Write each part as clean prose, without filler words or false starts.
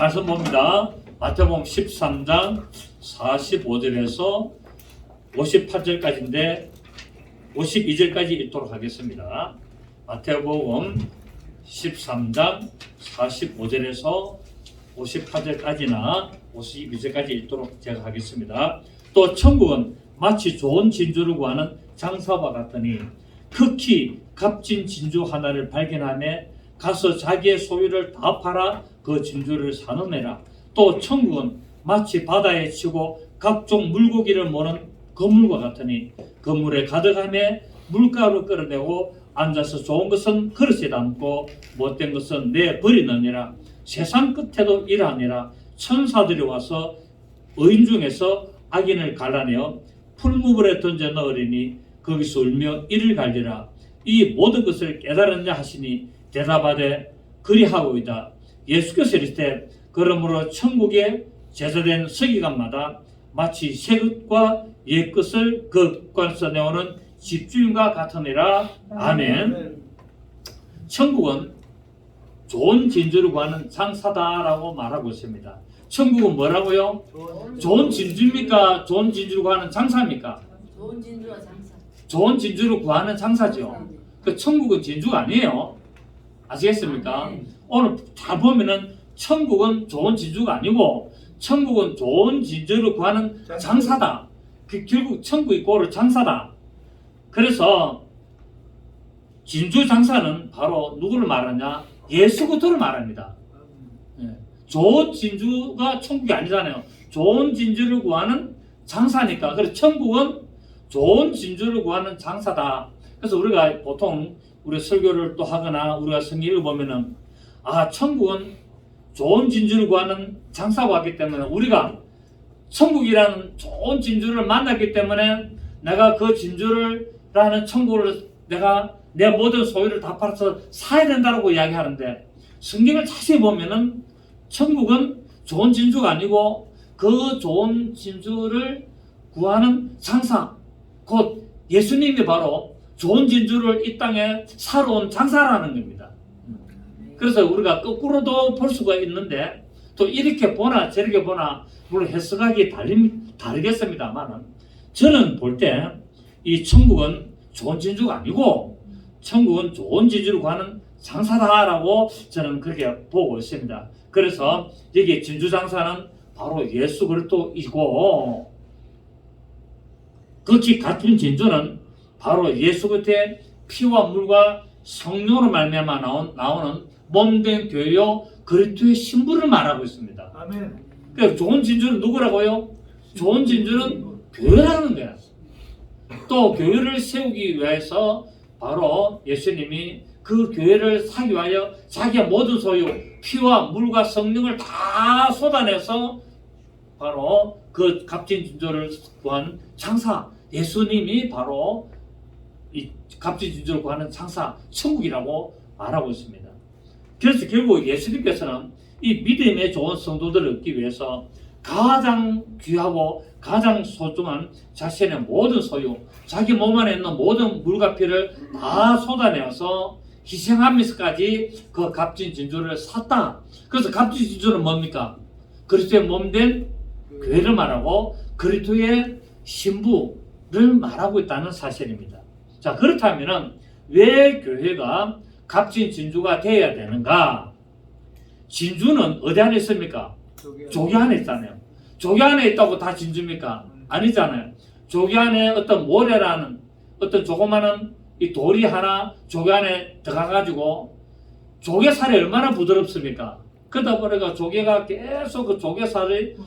말씀 봅니다. 마태복음 13장 45절에서 58절까지인데 52절까지 읽도록 하겠습니다. 마태복음 13장 45절에서 58절까지나 52절까지 읽도록 제가 하겠습니다. 또 천국은 마치 좋은 진주를 구하는 장사와 같으니 극히 값진 진주 하나를 발견하며 가서 자기의 소유를 다 팔아 그 진주를 사놓으라. 또 천국은 마치 바다에 치고 각종 물고기를 모는 그물과 같으니 그물에 가득하며 물가로 끌어내고 앉아서 좋은 것은 그릇에 담고 못된 것은 내버리느니라. 세상 끝에도 이러하니라. 천사들이 와서 의인 중에서 악인을 갈라내어 풀무불에 던져 넣으리니 거기서 울며 이를 갈리라. 이 모든 것을 깨달았냐 하시니 대답하되 그리하고이다. 예수께서 이르시되 그러므로 천국에 제사된 서기관마다 마치 새 것과 옛 것을 그 국관에서 내오는 집주인과 같으니라. 아멘. 천국은 좋은 진주를 구하는 장사다라고 말하고 있습니다. 천국은 뭐라고요? 좋은 진주입니까? 좋은 진주를 구하는 장사입니까? 좋은 진주와 장사. 좋은 진주를 구하는 장사죠. 그 천국은 진주가 아니에요. 아시겠습니까? 오늘 잘 보면은 천국은 좋은 진주가 아니고 천국은 좋은 진주를 구하는 장사다. 그 결국 천국이 고를 장사다. 그래서 진주 장사는 바로 누구를 말하냐? 예수 그리스도를 말합니다. 좋은 진주가 천국이 아니잖아요. 좋은 진주를 구하는 장사니까. 그래서 천국은 좋은 진주를 구하는 장사다. 그래서 우리가 보통 우리 설교를 또 하거나 우리가 성경을 보면은 천국은 좋은 진주를 구하는 장사고 하기 때문에 우리가 천국이라는 좋은 진주를 만났기 때문에 내가 그 진주를 라는 천국을 내가 내 모든 소유를 다 팔아서 사야 된다고 이야기하는데 성경을 자세히 보면은 천국은 좋은 진주가 아니고 그 좋은 진주를 구하는 장사, 곧 예수님이 바로 좋은 진주를 이 땅에 사러 온 장사라는 겁니다. 그래서 우리가 거꾸로도 볼 수가 있는데 또 이렇게 보나 저렇게 보나 물론 해석하기 다르겠습니다만 저는 볼 때 이 천국은 좋은 진주가 아니고 천국은 좋은 진주를 구하는 장사다라고 저는 그렇게 보고 있습니다. 그래서 여기 진주 장사는 바로 예수 그리스도이고 극히 같은 진주는 바로 예수 그리스도의 피와 물과 성령으로 말미암아 나오는 몸된 교회요 그리스도의 신부를 말하고 있습니다. 아멘. 그러니까 좋은 진주는 누구라고요? 좋은 진주는 교회라는 거야. 또 교회를 세우기 위해서 바로 예수님이 그 교회를 사기 위하여 자기의 모든 소유 피와 물과 성령을 다 쏟아내서 바로 그 값진 진주를 구한 장사 예수님이 바로 이 값진 진주를 구하는 장사 천국이라고 말하고 있습니다. 그래서 결국 예수님께서는 이 믿음의 좋은 성도들을 얻기 위해서 가장 귀하고 가장 소중한 자신의 모든 소유 자기 몸 안에 있는 모든 물과 피를 다 쏟아내어서 희생하면서까지 그 값진 진주를 샀다. 그래서 값진 진주는 뭡니까? 그리스도의 몸된 교회를 말하고 그리스도의 신부를 말하고 있다는 사실입니다. 자, 그렇다면 왜 교회가 값진 진주가 되어야 되는가? 진주는 어디 안에 있습니까? 조개 안에 있잖아요. 조개 안에 있다고 다 진주입니까? 아니잖아요. 조개 안에 어떤 모래라는 어떤 조그마한 이 돌이 하나 조개 안에 들어가가지고 조개살이 얼마나 부드럽습니까? 그러다 보니까 조개가 계속 그 조개살을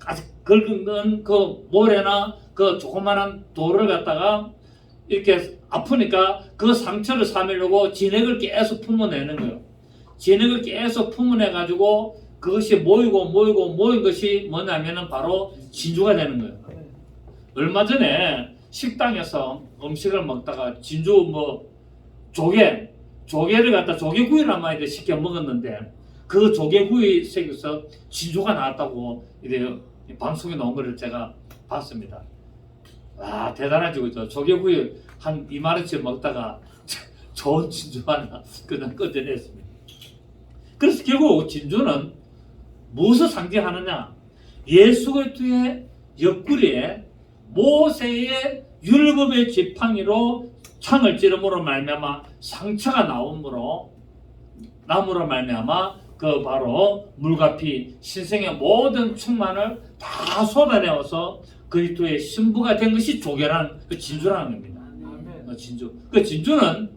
아직 긁는 그 모래나 그 조그마한 돌을 갖다가 이렇게 아프니까 그 상처를 사매려고 진액을 계속 품어내는 거예요. 진액을 계속 품어내가지고 그것이 모인 것이 뭐냐면은 바로 진주가 되는 거예요. 얼마 전에 식당에서 음식을 먹다가 진주 조개를 갖다 조개구이를 한마디 시켜 먹었는데 그 조개구이 색에서 진주가 나왔다고 이래 방송에 나온 거를 제가 봤습니다. 와 대단하지 그죠? 조개구이 한 2만 원치 먹다가 좋은 진주 하나 그냥 꺼내냈습니다. 그래서 결국 진주는 무엇을 상징하느냐? 예수 그리스도의 옆구리에 모세의 율법의 지팡이로 창을 찌름으로 말미암아 상처가 나옴으로 나무로 말미암아 그 바로 물과 피 신생의 모든 충만을 다 쏟아내어서 그리스도의 신부가 된 것이 조개라는 그 진주라는 겁니다. 진주. 그 진주는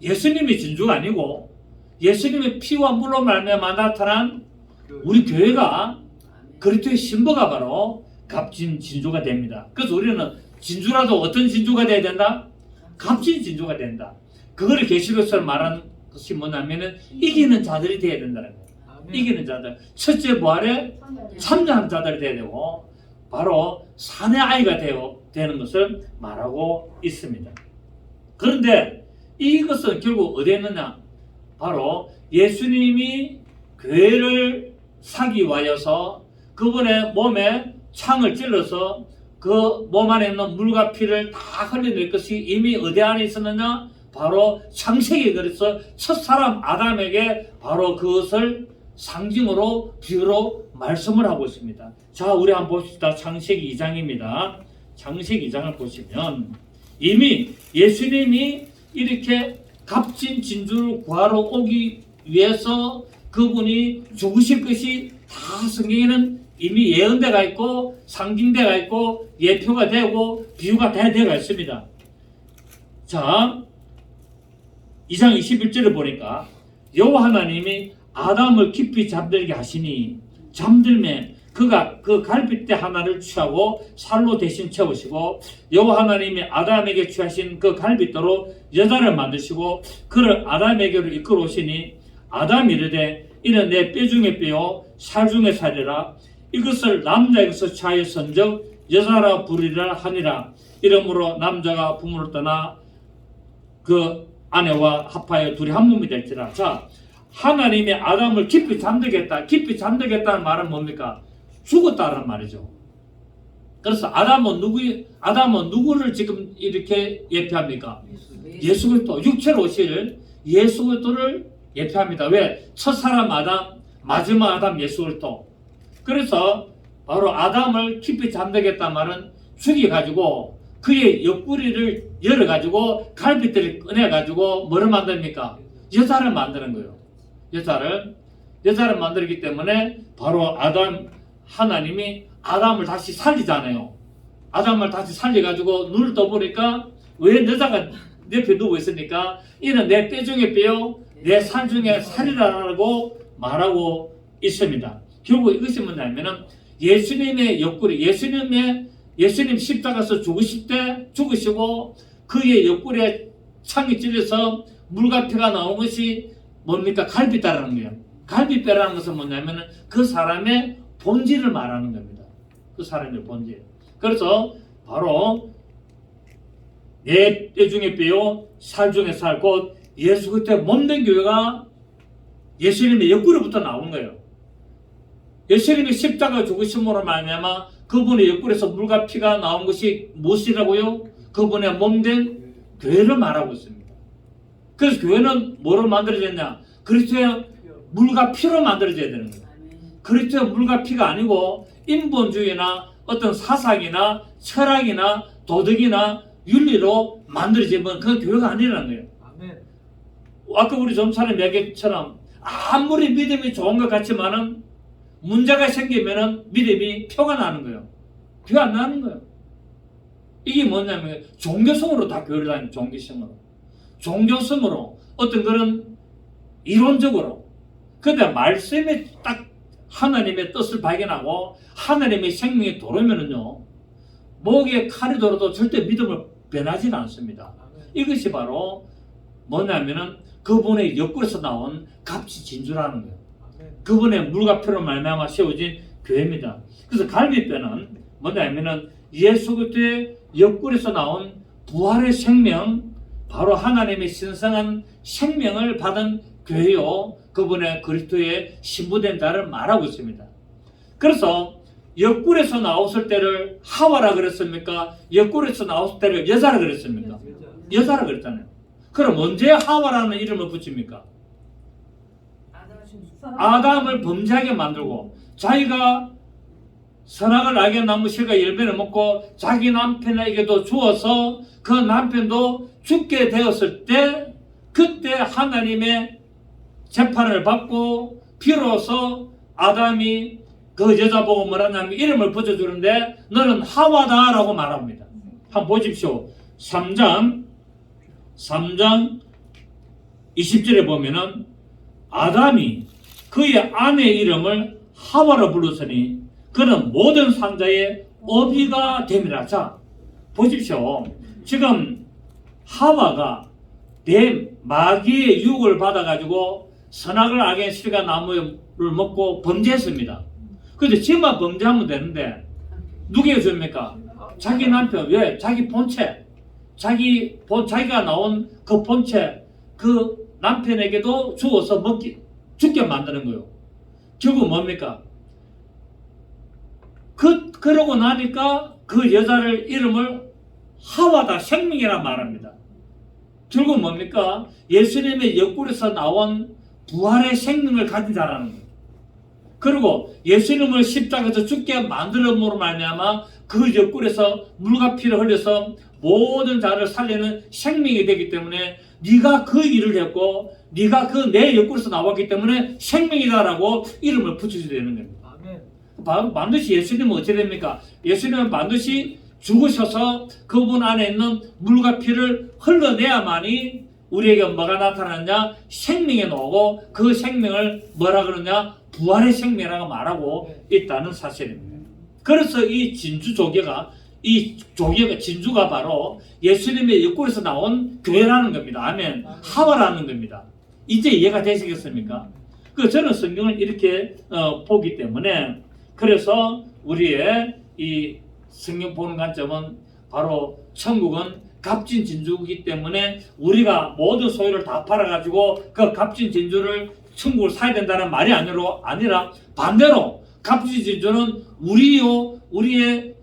예수님이 진주가 아니고 예수님의 피와 물로 말미암아 나타난 우리 교회가 그리스도의 신부가 바로 값진 진주가 됩니다. 그래서 우리는 진주라도 어떤 진주가 돼야 된다? 값진 진주가 된다. 그거를 계시록에서 말하는 것이 뭐냐면은 이기는 자들이 돼야 된다는 거예요. 이기는 자들. 첫째 부활에 참여하는 자들이 돼야 되고 바로 산의 아이가 되는 것을 말하고 있습니다. 그런데 이것은 결국 어디에 있느냐? 바로 예수님이 교회를 사기 위하여서 그분의 몸에 창을 찔러서 그 몸 안에 있는 물과 피를 다 흘려낼 것이 이미 어디 안에 있었느냐? 바로 창세기에 그래서 첫사람 아담에게 바로 그것을 상징으로 비유로 말씀을 하고 있습니다. 자, 우리 한번 봅시다. 창세기 2장입니다. 창세기 2장을 보시면 이미 예수님이 이렇게 값진 진주를 구하러 오기 위해서 그분이 죽으실 것이 다 성경에는 이미 예언대가 있고 상징대가 있고 예표가 되고 비유가 다 되어 있습니다. 자, 2장 21절을 보니까 여호와 하나님이 아담을 깊이 잠들게 하시니 잠들매 그가 그 갈빗대 하나를 취하고 살로 대신 채우시고 여호와 하나님이 아담에게 취하신 그 갈빗대로 여자를 만드시고 그를 아담에게로 이끌어 오시니 아담이 이르되 이는 내 뼈 중에 뼈요 살 중에 살이라 이것을 남자에게서 취하였은즉 여자라 부르리라 하니라. 이러므로 남자가 부모를 떠나 그 아내와 합하여 둘이 한 몸이 될지라. 자, 하나님이 아담을 깊이 잠들겠다. 깊이 잠들겠다는 말은 뭡니까? 죽었다는 말이죠. 그래서 아담은 누구를 지금 이렇게 예표합니까? 예수 그리스도, 육체로 오실 예수 그리스도를 예표합니다. 왜? 첫사람 아담, 마지막 아담 예수 그리스도. 그래서 바로 아담을 깊이 잠들겠다는 말은 죽여가지고 그의 옆구리를 열어가지고 갈빗대를 꺼내가지고 뭐를 만듭니까? 여자를 만드는 거예요. 여자를 만들기 때문에 바로 하나님이 아담을 다시 살리잖아요. 아담을 다시 살려가지고 눈을 떠보니까 왜 여자가 옆에 누워 있으니까 이는 내 뼈 중에 뼈요 내 살 중에 살이라고 말하고 있습니다. 결국 이것이 뭐냐면은 예수님의 옆구리, 예수님 십자가에서 죽으시고 그의 옆구리에 창이 찔려서 물과 피가 나온 것이 뭡니까? 갈빗대라는 거예요. 갈빗대라는 것은 뭐냐면은 그 사람의 본질을 말하는 겁니다. 그 사람의 본질. 그래서 바로 내 뼈 중에 뼈요 살 중에 살 곧 예수 그리스도의 몸된 교회가 예수님의 옆구리부터 나온 거예요. 예수님이 십자가 죽으심으로 말미암아 그분의 옆구리에서 물과 피가 나온 것이 무엇이라고요? 그분의 몸된 교회를 말하고 있습니다. 그래서 교회는 뭐로 만들어졌냐? 그리스도의 물과 피로 만들어져야 되는 거예요. 그리스도의 물과 피가 아니고 인본주의나 어떤 사상이나 철학이나 도덕이나 윤리로 만들어지면 그건 교회가 아니라는 거예요. 아까 우리 좀 전에 얘기처럼 아무리 믿음이 좋은 것 같지만은 문제가 생기면은 믿음이 표가 나는 거예요. 표 안 나는 거예요. 이게 뭐냐면 종교성으로 다 교회를 다니는 종교성으로 어떤 그런 이론적으로. 근데 말씀이 딱 하나님의 뜻을 발견하고 하나님의 생명이 들어오면은요 목에 칼이 들어도 절대 믿음을 변하지는 않습니다. 이것이 바로 뭐냐면은 그분의 옆구리에서 나온 값진 진주라는 거예요. 그분의 물과 피로 말미암아 세워진 교회입니다. 그래서 갈빗대는 뭐냐면은 예수 그리스도의 옆구리에서 나온 부활의 생명, 바로 하나님의 신성한 생명을 받은 교회요. 그분의 그리스도의 신부된 자를 말하고 있습니다. 그래서 옆구리에서 나왔을 때를 하와라 그랬습니까? 옆구리에서 나왔을 때를 여자라 그랬습니까? 여자라 그랬잖아요. 그럼 언제 하와라는 이름을 붙입니까? 아담을 범죄하게 만들고 자기가 선악을 알게 나무 실과 열매를 먹고 자기 남편에게도 주어서 그 남편도 죽게 되었을 때 그때 하나님의 재판을 받고 비로소 아담이 그 여자 보고 뭐라 하냐면 이름을 붙여주는데 너는 하와다 라고 말합니다. 한번 보십시오. 3장 20절에 보면은 아담이 그의 아내의 이름을 하와로 불렀으니 그는 모든 산자의 어비가 됨이라. 자, 보십시오. 지금 하와가 내 마귀의 유혹을 받아가지고 선악을 알게 실과 나무를 먹고 범죄했습니다. 그런데 지만 범죄하면 되는데 누구에게 줍니까? 자기 남편. 왜? 자기 본체. 자기가 나온 그 본체 그 남편에게도 주어서 죽게 만드는 거예요. 결국 뭡니까? 그러고 나니까 그 여자를 이름을 하와다 생명이라 말합니다. 결국 뭡니까? 예수님의 옆구리에서 나온 부활의 생명을 가진 자라는 거예요. 그리고 예수님을 십자가에서 죽게 만들음으로 말미암아 그 옆구리에서 물과 피를 흘려서 모든 자를 살리는 생명이 되기 때문에 네가 그 일을 했고 네가 그 내 옆구리에서 나왔기 때문에 생명이다라고 이름을 붙여줘야 되는 겁니다. 반드시 예수님은 어찌 됩니까? 예수님은 반드시 죽으셔서 그분 안에 있는 물과 피를 흘러내야만이 우리에게 뭐가 나타나느냐? 생명이 나오고 그 생명을 뭐라 그러냐? 부활의 생명이라고 말하고 있다는 사실입니다. 그래서 이 진주가 바로 예수님의 옆구리에서 나온 교회라는 겁니다. 아멘. 하와라는 겁니다. 이제 이해가 되시겠습니까? 저는 성경을 이렇게 보기 때문에 그래서 우리의 이 성경 보는 관점은 바로 천국은 값진 진주이기 때문에 우리가 모든 소유를 다 팔아가지고 그 값진 진주를 천국을 사야 된다는 말이 아니라 반대로 값진 진주는 우리의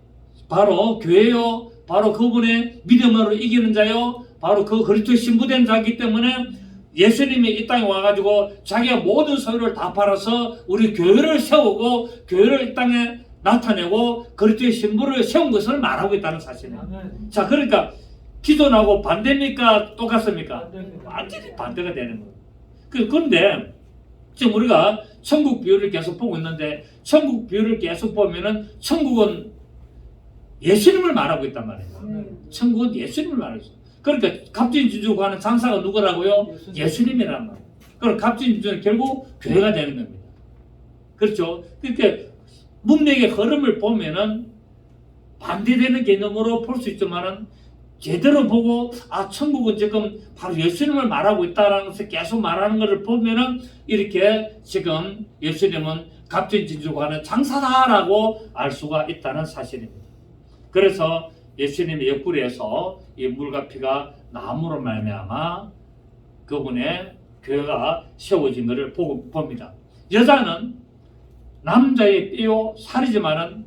바로 교회요, 바로 그분의 믿음으로 이기는 자요, 바로 그 그리스도의 신부된 자이기 때문에 예수님이 이 땅에 와가지고 자기가 모든 소유를 다 팔아서 우리 교회를 세우고 교회를 이 땅에 나타내고 그리스도의 신부를 세운 것을 말하고 있다는 사실이에요. 자, 그러니까 기존하고 반대입니까? 똑같습니까? 완전히 반대가 되는 거예요. 그런데 지금 우리가 천국 비유를 계속 보고 있는데 천국 비유를 계속 보면은 천국은 예수님을 말하고 있단 말이에요. 천국은 예수님을 말하고 있어요. 그러니까 값진 진주고 하는 장사가 누구라고요? 예수님이란 말이에요. 그럼 값진 진주는 결국 교회가 되는 겁니다. 그렇죠? 그러니까 문맥의 흐름을 보면은 반대되는 개념으로 볼 수 있지만은 제대로 보고 천국은 지금 바로 예수님을 말하고 있다라는 것을 계속 말하는 것을 보면은 이렇게 지금 예수님은 값진 진주고 하는 장사다라고 알 수가 있다는 사실입니다. 그래서 예수님의 옆구리에서 이 물과 피가 나무로 말미암아 그분의 교회가 세워진 것을 봅니다. 여자는 남자의 뼈요 살이지만은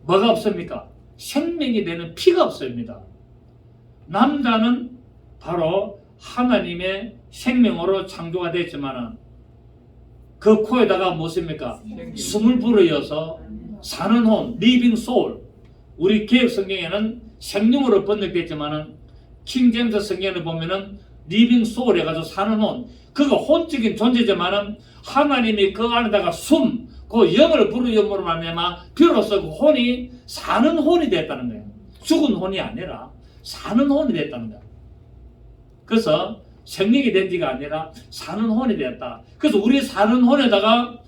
뭐가 없습니까? 생명이 되는 피가 없습니다. 남자는 바로 하나님의 생명으로 창조가 됐지만은 그 코에다가 무엇입니까? 숨을 불어이어서 사는 혼, living soul. 우리 개혁 성경에는 생명으로 번역됐지만은 킹제임스 성경을 보면은 living soul 해가지고 사는 혼. 그거 혼적인 존재지만은 하나님이 그 안에다가 그 영을 부르음으로 말미암아 비로소 그 혼이 사는 혼이 됐다는 거예요. 죽은 혼이 아니라 사는 혼이 됐다는 거예요. 그래서 생명이 된 지가 아니라 사는 혼이 됐다. 그래서 우리 사는 혼에다가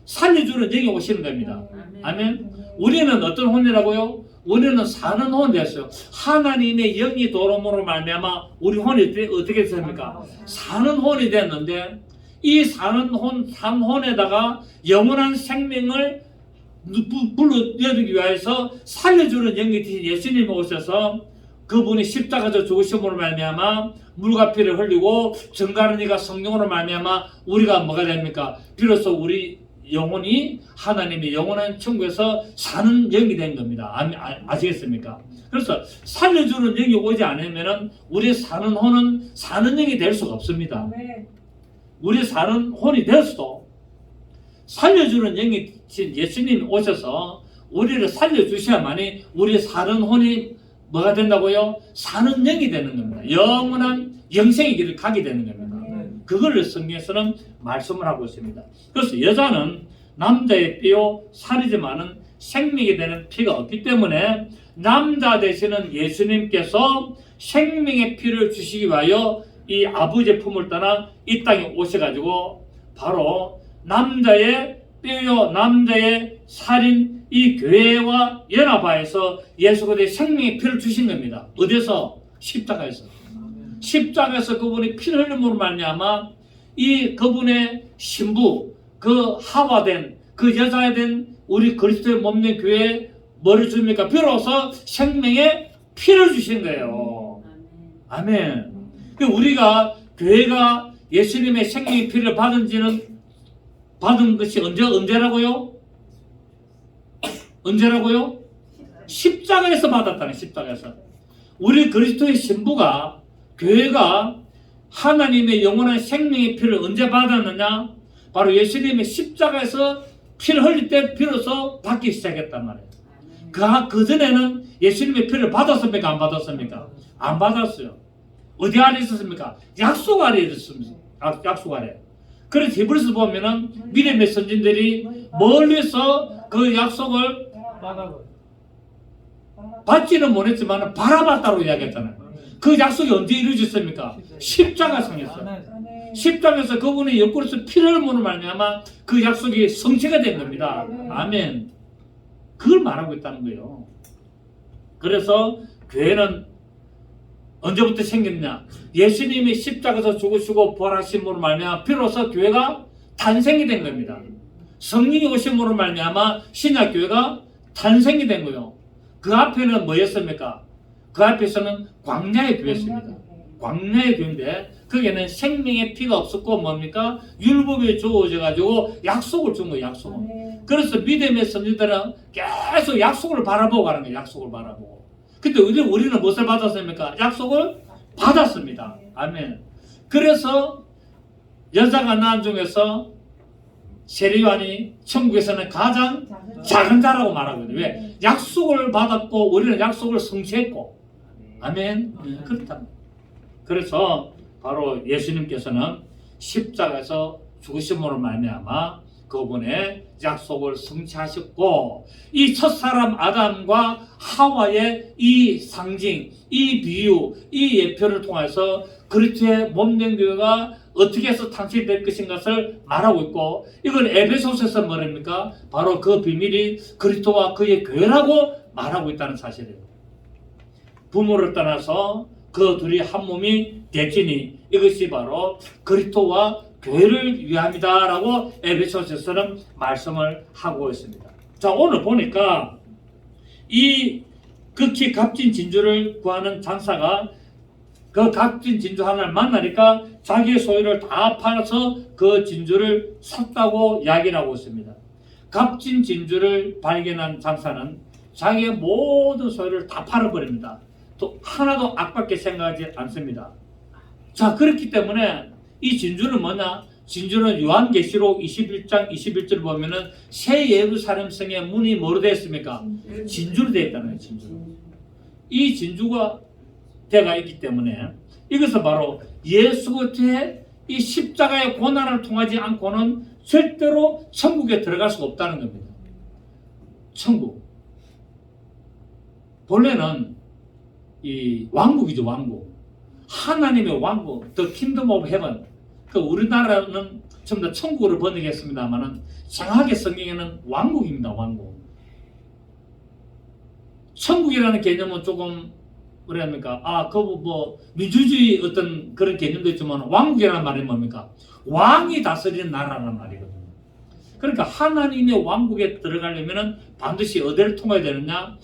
살려주는 영이 오시는 겁니다. 아멘. 우리는 어떤 혼이라고요? 우리는 사는 혼이 됐어요. 하나님의 영이 도름으로 말미암아 우리 혼이 어떻게 됐습니까? 사는 혼이 됐는데 이 사는 혼에다가 영원한 생명을 불러내기 위해서 살려주는 영이 되신 예수님이 오셔서 그분이 십자가에서 죽으심으로 말미암아 물과 피를 흘리고 정가는 이가 성령으로 말미암아 우리가 뭐가 됩니까? 비로소 우리 영혼이 하나님의 영원한 천국에서 사는 영이 된 겁니다. 아시겠습니까? 그래서 살려주는 영이 오지 않으면 우리 사는 혼은 사는 영이 될 수가 없습니다. 우리 사는 혼이 되었어도 살려주는 영이신 예수님이 오셔서 우리를 살려주셔야만이 우리 사는 혼이 뭐가 된다고요? 사는 영이 되는 겁니다. 영원한 영생의 길을 가게 되는 겁니다. 그걸 성경에서는 말씀을 하고 있습니다. 그래서 여자는 남자의 뼈요 살이지만은 생명이 되는 피가 없기 때문에 남자 되시는 예수님께서 생명의 피를 주시기 위하여 이 아버지의 품을 떠나 이 땅에 오셔가지고 바로 남자의 뼈요 남자의 살인 이 교회와 연합하여서 예수 그리스도의 생명의 피를 주신 겁니다. 어디서? 십자가에서. 십자가에서 그분이 피를 흘림으로 말미암아 이 그분의 신부 그 하와된 그 여자에 된 우리 그리스도의 몸된 교회에 뭐를 줍니까? 비로소 생명의 피를 주신 거예요. 아멘. 우리가 교회가 예수님의 생명의 피를 받은 것이 언제라고요? 언제라고요? 십자가에서 받았다는 십자가에서. 우리 그리스도의 신부가 교회가 하나님의 영원한 생명의 피를 언제 받았느냐? 바로 예수님의 십자가에서 피를 흘릴 때 비로소 받기 시작했단 말이에요. 그전에는 예수님의 피를 받았습니까? 안 받았습니까? 안 받았어요. 어디 아래 있었습니까? 약속 아래 있었습니다. 약속 아래. 그래서 히브리서 보면은 믿음의 선진들이 멀리서 그 약속을 받지는 못했지만 바라봤다고 이야기했잖아요. 그 약속이 언제 이루어졌습니까? 십자가상에서. 십자가에서 그분의 옆구리에서 피를 흘림으로 말미암아 그 약속이 성취가 된 겁니다. 아멘. 그걸 말하고 있다는 거예요. 그래서 교회는 언제부터 생겼냐? 예수님이 십자가에서 죽으시고 부활하심으로 말미암아 비로소 교회가 탄생이 된 겁니다. 성령이 오심으로 말미암아 신약 교회가 탄생이 된 거예요. 그 앞에는 뭐였습니까? 그 앞에서는 광야의 교회였습니다. 광야의 교회인데 거기에는 생명의 피가 없었고 뭡니까? 율법에 주어져 가지고 약속을 준 거예요. 약속을. 그래서 믿음의 선지자들은 계속 약속을 바라보고 가는 거예요. 약속을 바라보고. 근데 우리는 무엇을 받았습니까? 약속을 받았습니다. 아멘. 그래서 여자가 낳은 중에서 세리요한이 천국에서는 가장 작은 자라고 말하거든요. 왜? 약속을 받았고 우리는 약속을 성취했고. 아멘. 그렇다. 그래서 바로 예수님께서는 십자가에서 죽으심으로 말미암아 그분의 약속을 성취하셨고 이 첫사람 아담과 하와의 이 상징, 이 비유, 이 예표를 통해서 그리스도의 몸된 교회가 어떻게 해서 탄생될 것인 것을 말하고 있고 이건 에베소서에서 뭐랍니까? 바로 그 비밀이 그리스도와 그의 교회라고 말하고 있다는 사실이에요. 부모를 떠나서 그 둘이 한 몸이 되지니 이것이 바로 그리스도와 교회를 위함이다라고 에베소서에서는 말씀을 하고 있습니다. 자, 오늘 보니까 이 극히 값진 진주를 구하는 장사가 그 값진 진주 하나를 만나니까 자기의 소유를 다 팔아서 그 진주를 샀다고 이야기를 하고 있습니다. 값진 진주를 발견한 장사는 자기의 모든 소유를 다 팔아버립니다. 또 하나도 아깝게 생각하지 않습니다. 자, 그렇기 때문에 이 진주는 뭐냐? 진주는 요한계시록 21장 21절을 보면은 새 예루살렘 성의 문이 뭐로 되어 있습니까? 진주로 되어 있다는 거예요. 진주. 이 진주가 되어 있기 때문에 이것은 바로 예수 그리스도의 이 십자가의 고난을 통하지 않고는 절대로 천국에 들어갈 수가 없다는 겁니다. 천국. 본래는 이 왕국이죠, 왕국. 하나님의 왕국, The Kingdom of Heaven. 그 우리나라는 전부 다 천국으로 번역했습니다만은 정확하게 성경에는 왕국입니다, 왕국. 천국이라는 개념은 조금 뭐랍니까? 민주주의 어떤 그런 개념도 있지만 왕국이라는 말이 뭡니까? 왕이 다스리는 나라라는 말이거든요. 그러니까 하나님의 왕국에 들어가려면은 반드시 어디를 통과해야 되느냐?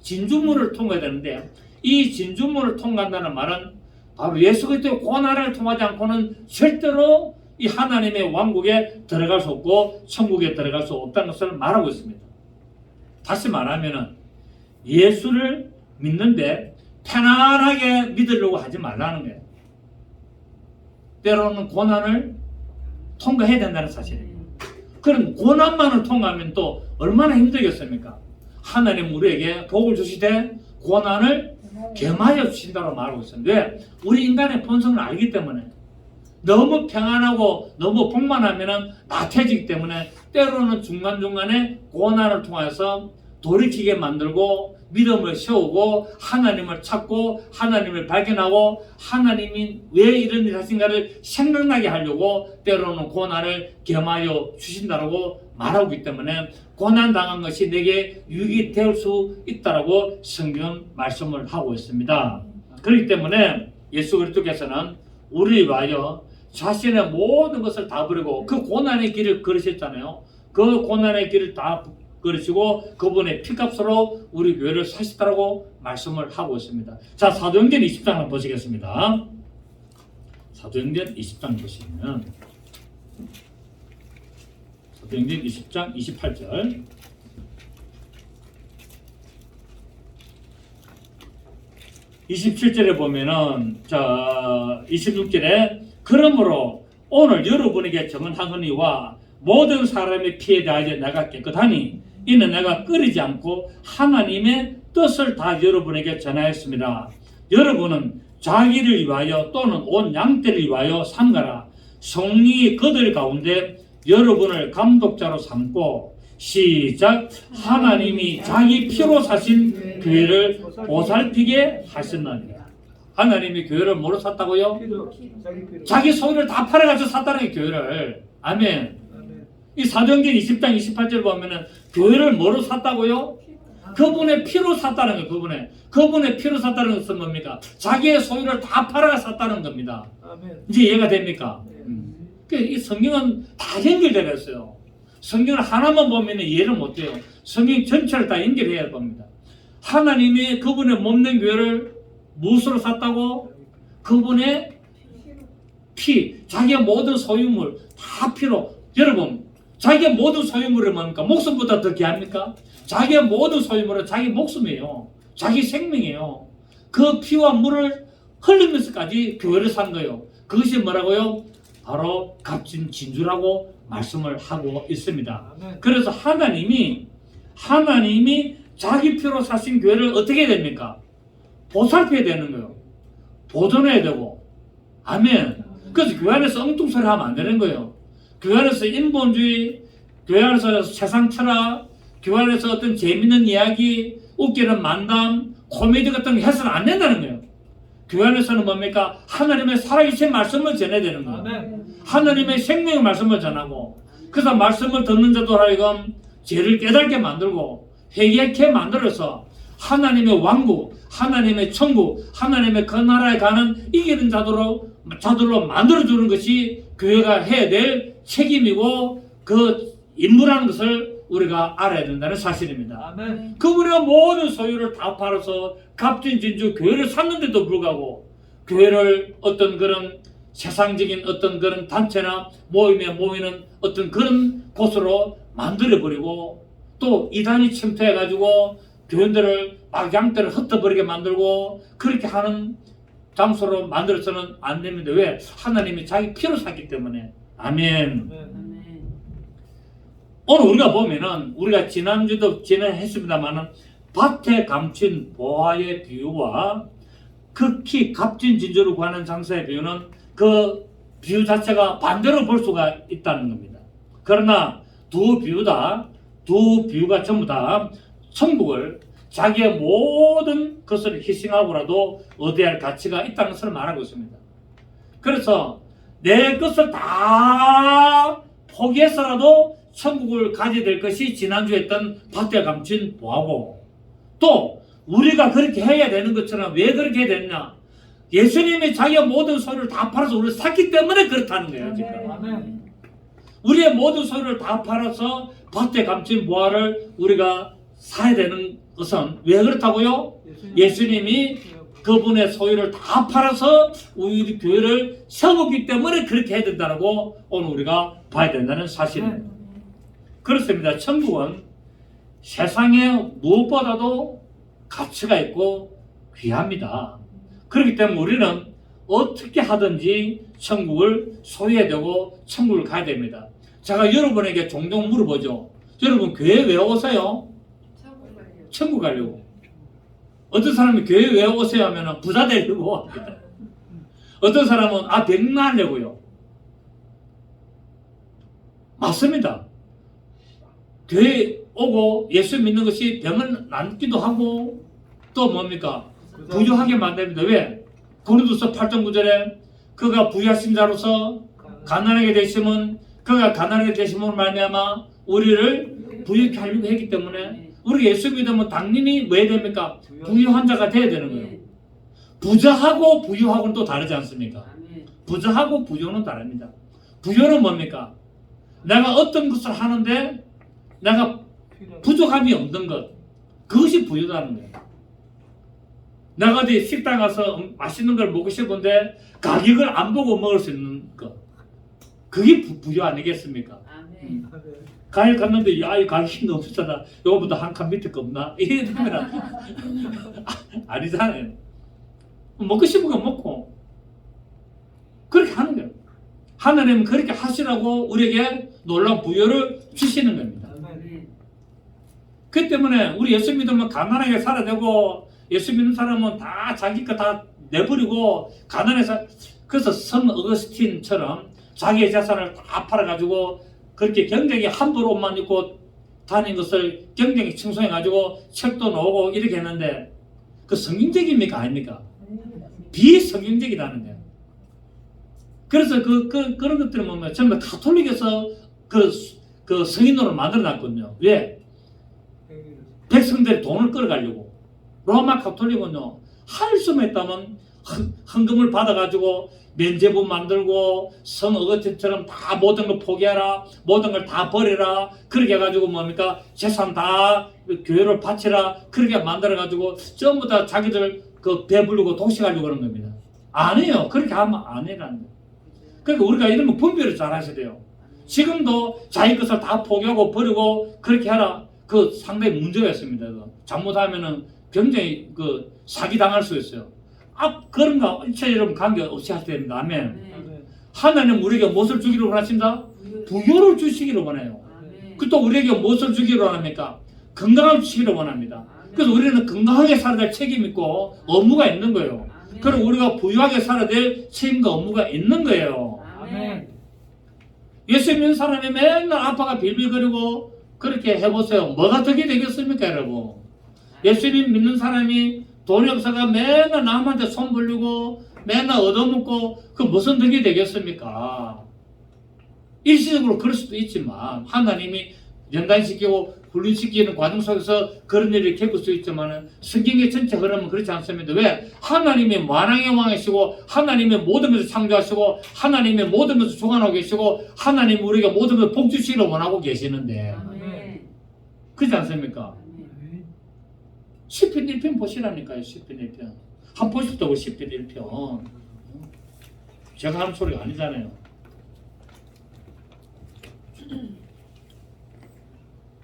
진주문을 통과해야 되는데 이 진주문을 통과한다는 말은 바로 예수 그리스도의 고난을 통하지 않고는 절대로 이 하나님의 왕국에 들어갈 수 없고 천국에 들어갈 수 없다는 것을 말하고 있습니다. 다시 말하면은 예수를 믿는데 편안하게 믿으려고 하지 말라는 거예요. 때로는 고난을 통과해야 된다는 사실이에요. 그럼 고난만을 통과하면 또 얼마나 힘들겠습니까? 하나님 우리에게 복을 주시되 고난을 겸하여 주신다고 말하고 있습니다. 왜? 우리 인간의 본성을 알기 때문에. 너무 평안하고 너무 복만하면 나태해지기 때문에 때로는 중간중간에 고난을 통해서 돌이키게 만들고 믿음을 세우고 하나님을 찾고 하나님을 발견하고 하나님이 왜 이런 일 하신가를 생각나게 하려고 때로는 고난을 겸하여 주신다고 말하고 있기 때문에 고난당한 것이 내게 유익이 될 수 있다고 성경 말씀을 하고 있습니다. 그렇기 때문에 예수 그리스도께서는 우리 위하여 자신의 모든 것을 다 버리고 그 고난의 길을 걸으셨잖아요. 그 고난의 길을 다 걸으시고 그분의 피값으로 우리 교회를 사셨다고 말씀을 하고 있습니다. 자, 사도행전 20장 한번 보시겠습니다. 사도행전 20장 보시면 사도행전 20장 28절 27절에 보면은 자 26절에 그러므로 오늘 여러분에게 정언하거니와 모든 사람의 피에 대하여 내가 깨끗하니 이는 내가 끓이지 않고 하나님의 뜻을 다 여러분에게 전하였습니다. 여러분은 자기를 위하여 또는 온 양떼를 위하여 삼가라. 성령이 그들 가운데 여러분을 감독자로 삼고 시작 하나님이 자기 피로 사신 교회를 보살피게 하셨나니라. 하나님이 교회를 뭐로 샀다고요? 자기 소유를 다 팔아가지고 샀다는 게 교회를. 아멘. 이 사도행전 20장 28절 보면은 교회를 뭐로 샀다고요? 그분의 피로 샀다는 거예요. 그분의 피로 샀다는 것은 뭡니까? 자기의 소유를 다 팔아가 샀다는 겁니다. 이제 이해가 됩니까? 이 성경은 다 연결되어 있어요. 성경을 하나만 보면 이해를 못해요. 성경 전체를 다 연결해야 봅니다. 하나님이 그분의 몸된 교회를 무엇으로 샀다고? 그분의 피, 자기의 모든 소유물 다 피로. 여러분, 자기의 모든 소유물은 뭡니까? 목숨보다 더 귀합니까? 자기의 모든 소유물은 자기 목숨이에요. 자기 생명이에요. 그 피와 물을 흘리면서까지 교회를 산 거예요. 그것이 뭐라고요? 바로 값진 진주라고 말씀을 하고 있습니다. 그래서 하나님이 자기 피로 사신 교회를 어떻게 해야 됩니까? 보살펴야 되는 거예요. 보존해야 되고. 아멘. 그래서 교회 안에서 엉뚱소리 하면 안 되는 거예요. 교회 안에서 인본주의, 교회 안에서 세상 철학, 교회 안에서 어떤 재밌는 이야기, 웃기는 만담, 코미디 같은 거 해서는 안 된다는 거예요. 교회 안에서는 뭡니까? 하나님의 살아계신 말씀을 전해야 되는 거예요. 하나님의 생명의 말씀을 전하고, 그래서 말씀을 듣는 자도 하여금 죄를 깨닫게 만들고 회개케 만들어서 하나님의 왕국, 하나님의 천국, 하나님의 그 나라에 가는 이기는 자들로 만들어주는 것이 교회가 해야 될 책임이고 그 임무라는 것을 우리가 알아야 된다는 사실입니다. 아멘. 그분의 모든 소유를 다 팔아서 값진 진주 교회를 샀는데도 불구하고 교회를 어떤 그런 세상적인 어떤 그런 단체나 모임에 모이는 어떤 그런 곳으로 만들어버리고 또 이단이 침투해가지고 교인들을 막 양떼를 흩어버리게 만들고 그렇게 하는 장소로 만들어서는 안 됩니다. 왜? 하나님이 자기 피로 샀기 때문에. 아멘. 오늘 우리가 보면은 우리가 지난주도 진행했습니다만은 밭에 감춘 보화의 비유와 극히 값진 진주를 구하는 장사의 비유는 그 비유 자체가 반대로 볼 수가 있다는 겁니다. 그러나 두 비유가 전부 다 천국을 자기의 모든 것을 희생하고라도 얻어야 할 가치가 있다는 것을 말하고 있습니다. 그래서 내 것을 다 포기해서라도 천국을 가져야 될 것이 지난주에 했던 밭에 감춘 보화고 또 우리가 그렇게 해야 되는 것처럼 왜 그렇게 해야 되느냐? 예수님이 자기의 모든 소유를 다 팔아서 우리를 샀기 때문에 그렇다는 거예요. 지금. 아멘. 우리의 모든 소유를 다 팔아서 밭에 감춘 보화를 우리가 사야 되는 것은 왜 그렇다고요? 예수님이 그분의 소유를 다 팔아서 우리 교회를 세우기 때문에 그렇게 해야 된다고 오늘 우리가 봐야 된다는 사실입니다. 그렇습니다. 천국은 세상에 무엇보다도 가치가 있고 귀합니다. 그렇기 때문에 우리는 어떻게 하든지 천국을 소유해야 되고 천국을 가야 됩니다. 제가 여러분에게 종종 물어보죠. 여러분 교회 왜 오세요? 천국 가려고. 어떤 사람이 교회 왜 오세요 하면 부자 되려고 합니다. 어떤 사람은 병 나으려고요. 맞습니다. 교회 오고 예수 믿는 것이 병을 낫기도 하고 또 뭡니까? 부유하게 만듭니다. 왜? 고린도서 8장 9절에 그가 부유하신 자로서 가난하게 되시면 그가 가난하게 되심으로 말미암아 우리를 부유케 하려고 했기 때문에 우리 예수 믿으면 당연히 뭐 해야 됩니까? 부유한 자가 돼야 되는 거예요. 부자하고 부유하고는 또 다르지 않습니까? 부자하고 부유는 다릅니다. 부유는 뭡니까? 내가 어떤 것을 하는데 내가 부족함이 없는 것, 그것이 부유라는 거예요. 내가 어디 식당 가서 맛있는 걸 먹고 싶은데 가격을 안 보고 먹을 수 있는 것, 그게 부유 아니겠습니까? 가게 갔는데 야, 이 가격이 너무 비싸다. 이거보다 한 칸 밑에 거 없나? 이러면 아니잖아요. 먹고 싶은 거 먹고 그렇게 하는 거예요. 하나님은 그렇게 하시라고 우리에게 놀라운 부여를 주시는 겁니다. 그 때문에 우리 예수 믿으면 가난하게 살아야 되고 예수 믿는 사람은 다 자기 거 다 내버리고 가난해서 그래서 성 어거스틴처럼 자기의 재산을 다 팔아가지고 그렇게 굉장히 함부로 옷만 입고 다닌 것을 굉장히 칭송해가지고 책도 나오고 이렇게 했는데 그 성경적입니까 아닙니까? 비성경적이라는 거예요. 그래서 그런 것들을 보면 전부 가톨릭에서 그 성인으로 만들어놨거든요. 왜? 백성들이 돈을 끌어가려고. 로마 가톨릭은요, 할 수만 있다면 헌금을 받아가지고 면제부 만들고 성 어거스틴처럼 다 모든 걸 포기하라, 모든 걸 다 버리라, 그렇게 해가지고 뭡니까? 재산 다 교회를 바치라, 그렇게 만들어가지고 전부 다 자기들 그 배부르고 독식하려고 그러는 겁니다. 아니에요. 그렇게 하면 아니라는 거예요. 그러니까 우리가 이러면 분별을 잘 하셔야 돼요. 지금도 자기 것을 다 포기하고 버리고 그렇게 하라. 그 상당히 문제가 있습니다. 잘못하면은 굉장히 그 사기당할 수 있어요. 그런 거 일체 여러분 관계없이 하셔야 됩니다. 아멘. 하나님 우리에게 무엇을 주기를 원하신다? 부여를 주시기를 원해요. 또 우리에게 무엇을 주기를 원합니까? 건강을 주시기를 원합니다. 그래서 우리는 건강하게 살아야 될 책임이 있고 업무가 있는 거예요. 그리고 우리가 부유하게 살아야 될 책임과 업무가 있는 거예요. 예수 믿는 사람이 맨날 아빠가 빌빌거리고 그렇게 해보세요. 뭐가 덕이 되겠습니까 여러분? 예수님 믿는 사람이 돈이 없어가 맨날 남한테 손 벌리고 맨날 얻어먹고 그 무슨 덕이 되겠습니까? 일시적으로 그럴 수도 있지만 하나님이 연단시키고 훈련시키는 과정 속에서 그런 일이 겪을 수 있지만 성경의 전체 흐름은 그렇지 않습니다. 왜? 하나님이 만왕의 왕이시고 하나님이 모든 것을 창조하시고 하나님이 모든 것을 주관하고 계시고 하나님이 우리가 모든 것을 복주시기를 원하고 계시는데 그렇지 않습니까? 시편 1편 보시라니까요. 시편 1편 한 보십시오. 시편 1편 제가 하는 소리가 아니잖아요.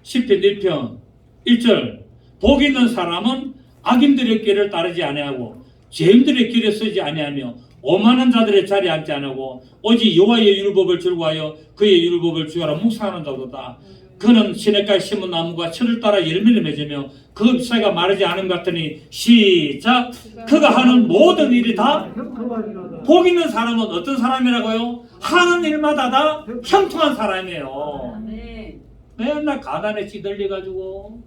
시편 1편 1절 복 있는 사람은 악인들의 길을 따르지 아니하고 죄인들의 길에 서지 아니하며 오만한 자들의 자리에 앉지 아니하고 오직 여호와의 율법을 즐거워하여 그의 율법을 주야로 묵상하는 자도다. 그는 시냇가에 심은 나무가 철을 따라 열매를 맺으며 그 잎사귀가 마르지 않은 것 같으니 시작 그가 하는 모든 일이 다 복 있는 사람은 어떤 사람이라고요? 하는 일마다 다 형통한 사람이에요. 맨날 가난에 찌들려가지고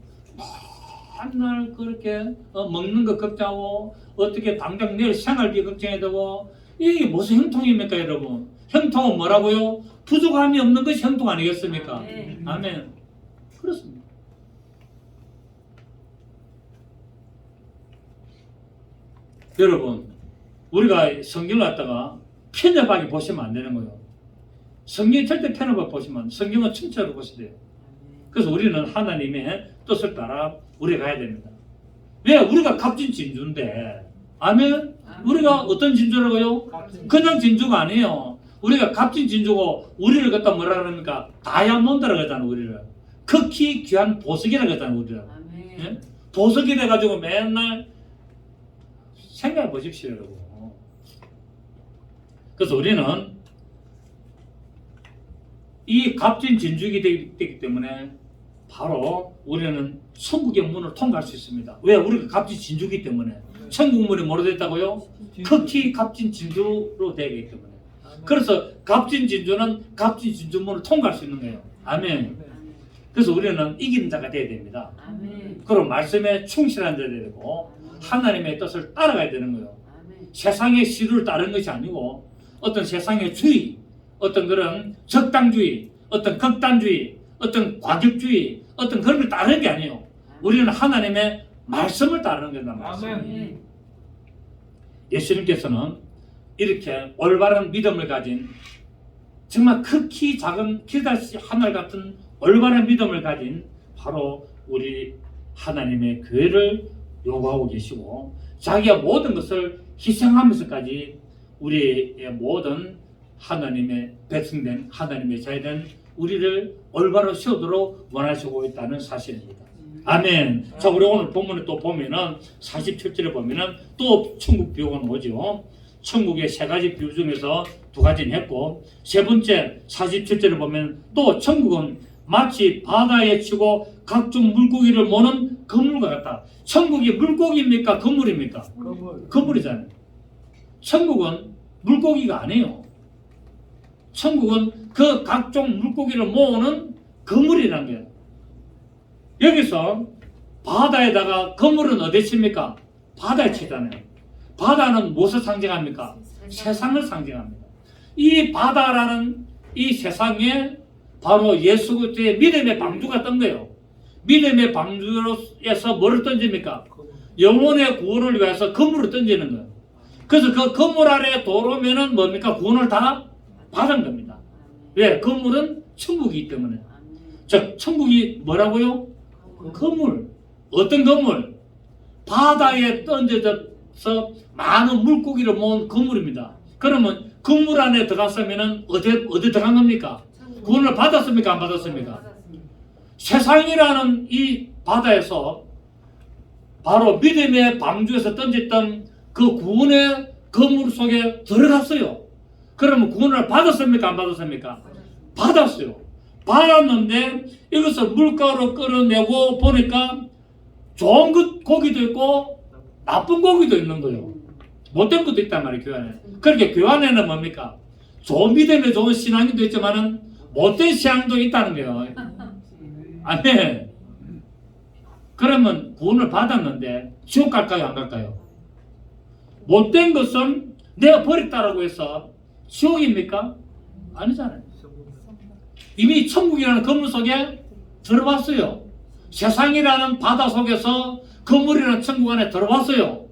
맨날 그렇게 먹는 거 걱정하고 어떻게 당장 내일 생활비 걱정해야 되고 이게 무슨 형통입니까 여러분? 형통은 뭐라고요? 부족함이 없는 것이 형통 아니겠습니까? 아멘. 그렇습니다. 여러분 우리가 성경을 갖다가 편협하게 보시면 안 되는 거예요. 성경이 절대 편협하게 보시면 안 돼요. 성경은 전체로 보셔야 돼요. 그래서 우리는 하나님의 뜻을 따라 우리가 가야 됩니다. 왜? 우리가 값진 진주인데 아멘? 우리가 어떤 진주라고요? 그냥 진주가 아니에요. 우리가 값진 진주고 우리를 갖다 뭐라 그럽니까? 다이아몬드라고 하잖아 우리를. 극히 귀한 보석이라고 하잖아 우리를. 예? 보석이 돼가지고 맨날 생각해 보십시오 여러분. 그래서 우리는 이 값진 진주기 되기 때문에 바로 우리는 천국의 문을 통과할 수 있습니다. 왜? 우리가 값진 진주기 때문에. 천국 문이 뭐로 됐다고요? 극히 값진 진주로 되기 때문에. 그래서 값진 진주는 값진 진주문을 통과할 수 있는 거예요. 아멘. 그래서 우리는 이기는 자가 되어야 됩니다. 그럼 말씀에 충실한 자가 되고 하나님의 뜻을 따라가야 되는 거예요. 세상의 시류를 따르는 것이 아니고 어떤 세상의 주의, 어떤 그런 적당주의, 어떤 극단주의, 어떤 과격주의, 어떤 그런 걸 따르는 게 아니에요. 우리는 하나님의 말씀을 따르는 거란 말이에요. 예수님께서는 이렇게 올바른 믿음을 가진 정말 극히 작은 길다시 하늘 같은 올바른 믿음을 가진 바로 우리 하나님의 교회를 요구하고 계시고 자기의 모든 것을 희생하면서까지 우리의 모든 하나님의 백성된 하나님의 자녀된 우리를 올바로 세우도록 원하시고 있다는 사실입니다. 아멘. 자, 우리 오늘 본문에 또 보면은 47절에 보면은 또 천국 비유가 나오죠. 천국의 세 가지 비유 중에서 두 가지는 했고 세 번째 47절에 보면 또 천국은 마치 바다에 치고 각종 물고기를 모는 그물과 같다. 천국이 물고기입니까? 그물입니까? 그물이잖아요. 천국은 물고기가 아니에요. 천국은 그 각종 물고기를 모으는 그물이라는 거예요. 여기서 바다에다가 그물은 어디 칩니까? 바다에 치잖아요. 바다는 무엇을 상징합니까? 세상을 상징합니다. 이 바다라는 이 세상에 바로 예수 그리스도의 믿음의 방주가 뜬 거예요. 믿음의 방주에서 뭐를 던집니까? 영혼의 구원을 위해서 그물을 던지는 거예요. 그래서 그 그물 아래 들어오면은 뭡니까? 구원을 다 받은 겁니다. 왜? 그물은 천국이기 때문에. 즉 천국이 뭐라고요? 그물. 어떤 그물? 바다에 던져져서 많은 물고기를 모은 그물입니다. 그러면 그물 안에 들어갔으면은 어디 들어간 겁니까? 구원을 받았습니까? 안 받았습니까? 세상이라는 이 바다에서 바로 믿음의 방주에서 던졌던 그 구원의 그물 속에 들어갔어요. 그러면 구원을 받았습니까? 안 받았습니까? 받았어요. 받았는데 이것을 물가로 끌어내고 보니까 좋은 고기도 있고 나쁜 고기도 있는 거예요. 못된 것도 있단 말이에요. 교회 안에. 그렇게 교회 안에는 뭡니까? 좋은 믿음에 좋은 신앙도 있지만은 못된 신앙도 있다는 거예요. 아멘. 그러면 구원을 받았는데 지옥 갈까요? 안 갈까요? 못된 것은 내가 버렸다라고 해서 지옥입니까? 아니잖아요. 이미 천국이라는 그물 속에 들어왔어요. 세상이라는 바다 속에서 그물이라는 천국 안에 들어왔어요.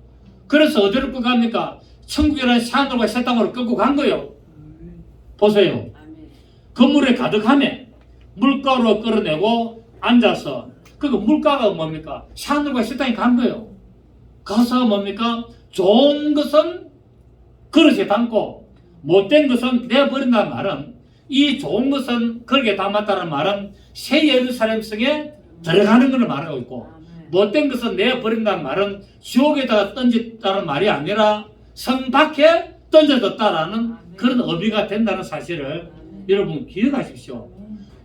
그래서 어디로 끌고 갑니까? 천국이라는 새하늘과 새 땅으로 끌고 간 거예요. 보세요. 그물에 가득하네. 물가로 끌어내고 앉아서 그 물가가 뭡니까? 새하늘과 새 땅에 간 거예요. 가서 뭡니까? 좋은 것은 그릇에 담고 못된 것은 내버린다는 말은 이 좋은 것은 그릇에 담았다는 말은 새 예루살렘 성에 들어가는 것을 말하고 있고 못된 것은 내버린다는 말은 지옥에다가 던졌다는 말이 아니라 성 밖에 던져졌다라는 그런 의미가 된다는 사실을 여러분 기억하십시오.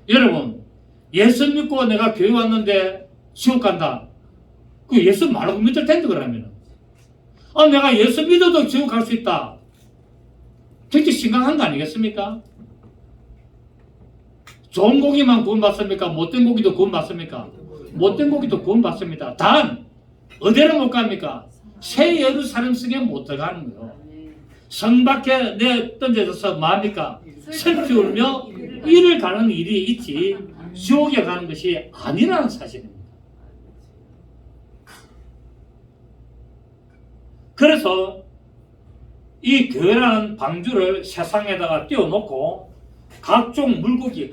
여러분 예수 믿고 내가 교회 왔는데 지옥 간다. 그 예수 말고 믿을 텐데 그러면 내가 예수 믿어도 지옥 갈 수 있다. 굉장히 심각한 거 아니겠습니까? 좋은 고기만 구원받습니까? 못된 고기도 구원받습니까? 못된 고기도 구원받습니다. 단 어디로 못 갑니까? 새 예루살렘 성에 못 들어가는 거예요. 성 밖에 내 던져져서 뭡니까? 슬피 울며 이를 가는 일이 있지 지옥에 가는 것이 아니라는 사실입니다. 그래서 이 교회라는 방주를 세상에다가 띄워놓고 각종 물고기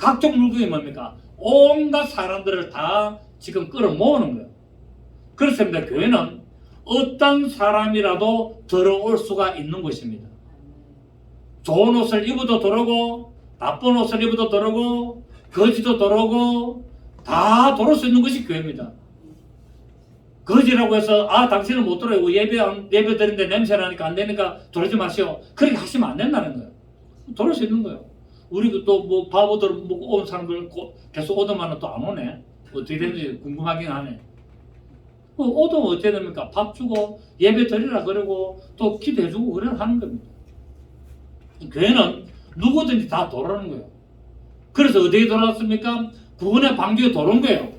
뭡니까? 온갖 사람들을 다 지금 끌어모으는 거예요. 그렇습니다. 교회는 어떤 사람이라도 들어올 수가 있는 곳입니다. 좋은 옷을 입어도 들어오고 나쁜 옷을 입어도 들어오고 거지도 들어오고 다 들어올 수 있는 것이 교회입니다. 거지라고 해서 당신은 못 들어오고 예배 드리는데 냄새 나니까 안 되니까 들어오지 마시오. 그렇게 하시면 안 된다는 거예요. 돌을 수 있는 거예요. 우리도 또 뭐 바보들 뭐 온 사람들 계속 오더만은 또 안 오네. 어떻게 되는지 궁금하긴 하네. 오도 어떻게 됩니까? 밥 주고 예배 드리라 그러고 또 기도해주고 그래 하는 겁니다. 교회는 누구든지 다 돌아오는 거예요. 그래서 어디에 돌아왔습니까? 구원의 방주에 돌아온 거예요.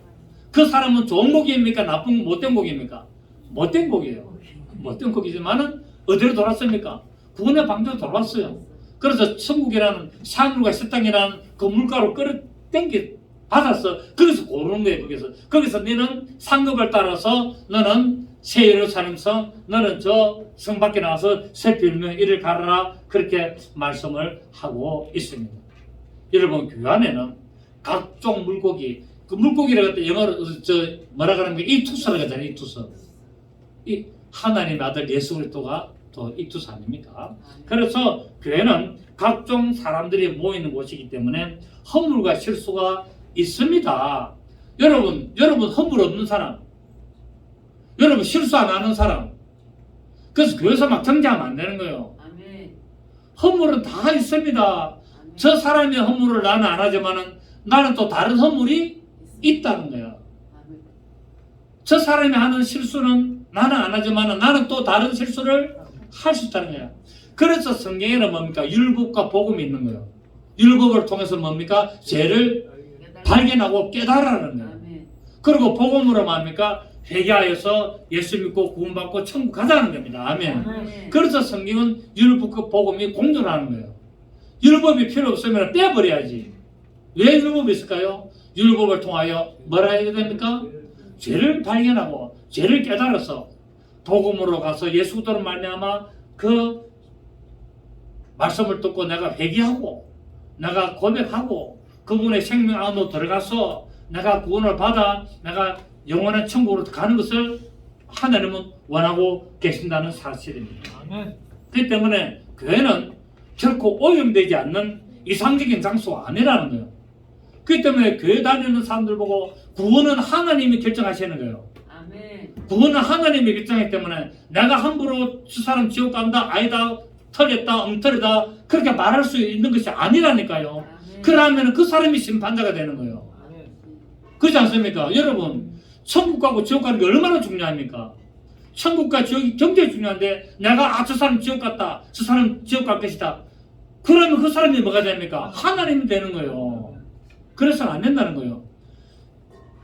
그 사람은 좋은 곡입니까? 나쁜 못된 곡입니까? 못된 곡이에요. 못된 곡이지만은 어디로 돌아왔습니까? 구원의 방주에 돌아왔어요. 그래서 천국이라는 산물과 새 땅이라는 그 물가로 끌어당기 받았어. 거기서 고르는 거예요. 거기서 너는 상급을 따라서 너는 새 예루살렘서 너는 저 성 밖에 나와서 새 빌며 이를 가르라 그렇게 말씀을 하고 있습니다. 여러분 교회 안에는 각종 물고기 그 물고기라고 할 때 영어로 뭐라 그러는 게 이투스라고 하잖아요. 이투스. 이 하나님의 아들 예수 그리스도가 또 이투스 아닙니까? 그래서 교회는 각종 사람들이 모이는 곳이기 때문에 허물과 실수가 있습니다. 여러분 허물 없는 사람, 여러분 실수 안 하는 사람, 그래서 교회에서 막 정죄하면 안 되는 거예요. 아멘. 허물은 다 있습니다. 저 사람의 허물을 나는 안 하지만은 나는 또 다른 허물이 있다는 거예요. 저 사람이 하는 실수는 나는 안 하지만은 나는 또 다른 실수를 할 수 있다는 거예요. 그래서 성경에는 뭡니까? 율법과 복음이 있는 거예요. 율법을 통해서 뭡니까? 죄를 발견하고 깨달으라는 거예요. 그리고 복음으로 뭡니까? 회개하여서 예수 믿고 구원받고 천국 가자는 겁니다. 아멘. 그래서 성경은 율법과 복음이 공존하는 거예요. 율법이 필요 없으면 빼버려야지. 왜 율법이 있을까요? 율법을 통하여 뭐라 해야 됩니까? 죄를 발견하고 죄를 깨달아서 복음으로 가서 예수 그리스도로 말미암아 그 말씀을 듣고 내가 회개하고 내가 고백하고 그분의 생명 안으로 들어가서 내가 구원을 받아 내가 영원한 천국으로 가는 것을 하나님은 원하고 계신다는 사실입니다. 그렇기 때문에 교회는 결코 오염되지 않는 이상적인 장소가 아니라는 거예요. 그렇기 때문에 교회 다니는 사람들 보고 구원은 하나님이 결정하시는 거예요. 구원은 하나님이 결정하기 때문에 내가 함부로 저 사람 지옥 간다, 아니다, 틀렸다, 엉터리다 그렇게 말할 수 있는 것이 아니라니까요. 그러면 그 사람이 심판자가 되는 거예요. 그렇지 않습니까? 여러분 천국 가고 지옥 가는 게 얼마나 중요합니까? 천국과 지옥이 굉장히 중요한데 내가 저 사람 지옥 갔다, 저 사람 지옥 갈 것이다. 그러면 그 사람이 뭐가 됩니까? 하나님이 되는 거예요. 그래서는 안 된다는 거예요.